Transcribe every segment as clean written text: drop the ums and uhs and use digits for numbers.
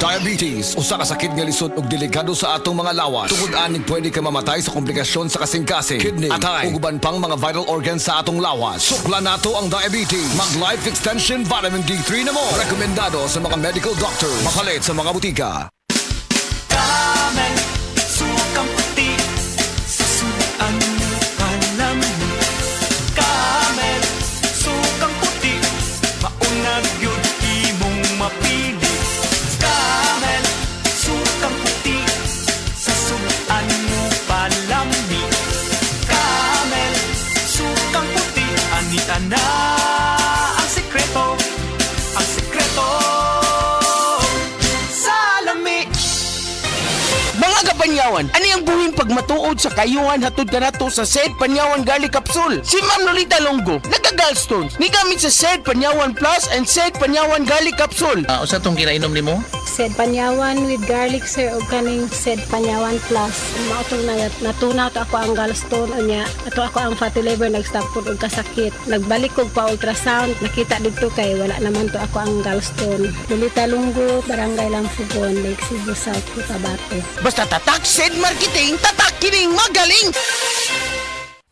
Diabetes, usa ka sakit nga lisod ug delikado sa atong mga lawas. Tungod aning pwede ka mamatay sa komplikasyon sa kasing-kasing, kidney, atay, ug uban pang mga vital organs sa atong lawas. Sukla nato ang diabetes. Mag Life Extension Vitamin D3 na mo. Rekomendado sa mga medical doctors. Mapalit sa mga butika. Camel, sukang puti, sasuan mo palamin. Camel, sukang puti, maunag yun imong mapili. Camel, sukang puti, sasuan mo palamin. Camel, sukang puti, anita na ang sekreto, ang sekreto. Mga kapanyawan, ano ang buhing pagmatuod sa kayuhan hatod kanato sa Sed Panyawan Garlic Capsule? Si Ma'am Lolita Longo, nagka-gallstones, ni gamit sa Sed Panyawan Plus and Sed Panyawan Garlic Capsule. Usa tong kinainom nimo? Sed Panyawan with garlic sir o kaning Sed Panyawan Plus. Mautong natunaw to ako ang gallstone unya. Ato ako ang fatty liver nag-stop po og kasakit. Nagbalik kog pa ultrasound, nakita dito kay wala naman to ako ang gallstone. Lolita Longo, Barangay Lampugon, Lake Cebu South, Cotabato. Basta tatak Sed Marketing, tatak kining magaling!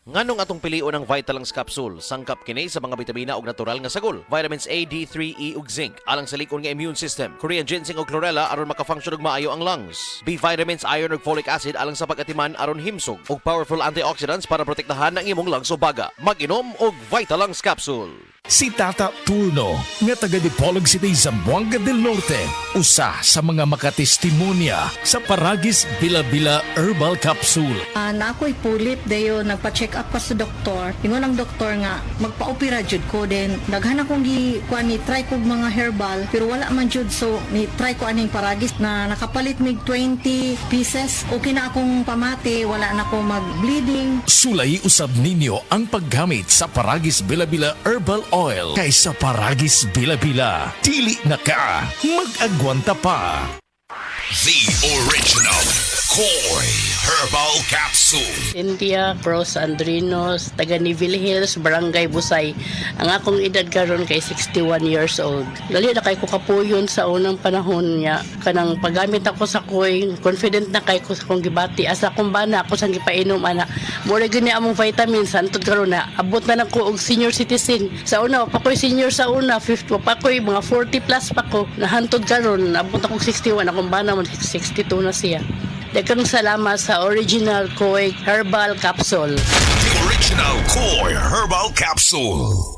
Nganong atong pilion ang Vitalangs Capsule, sangkap kini sa mga bitamina ug natural nga sagol, vitamins A, D3, E ug zinc, alang sa likon nga immune system, Korean ginseng ug chlorella aron maka-function ug maayo ang lungs, B vitamins, iron ug folic acid alang sa pag-atiman aron himsog, ug powerful antioxidants para protektahan ang imong lungs o baga. Mag-inom og Vitalangs Capsule. Si Tata Turno, nga taga Dipolog City, Zamboanga del Norte, usa sa mga makatestimonya sa Paragis Bila-Bila Herbal Capsule. Na ako'y pulit dayo nagpa-check up pa sa doktor. Ingon ang doktor nga magpa-opera jud ko din. Daghan akong kuan ni try kog mga herbal pero wala man jud, so ni try ko aning Paragis na nakapalit mig 20 pieces. Okay na akong pamati, wala na ako mag-bleeding. Sulay usab ninyo ang paggamit sa Paragis Bila-Bila Herbal Oil kaysa Paragis Bila-Bila. Dili na ka, mag-agwanta pa. The original Koi Herbal Capsule. India Cross Andrinos, taga Nivil Hills, Barangay Busay. Ang akong edad karon kay 61 years old. Dali na kay ko kapuyon sa unang panahon niya. Kanang paggamit ako sa Koi, confident na kay ko sa kong gibati. Asa akong bana ako sang gipainom ana. Mura gani among vitamins antod karon na abot na nako og senior citizen. Sa una pa ko'y senior sa una, 50 pa ko'y mga 40 plus pa ko. Nahantod karon abot ako 61, akong bana man 62 na siya. Daghang salamat sa original Koi Herbal Capsule. The original Koi Herbal Capsule.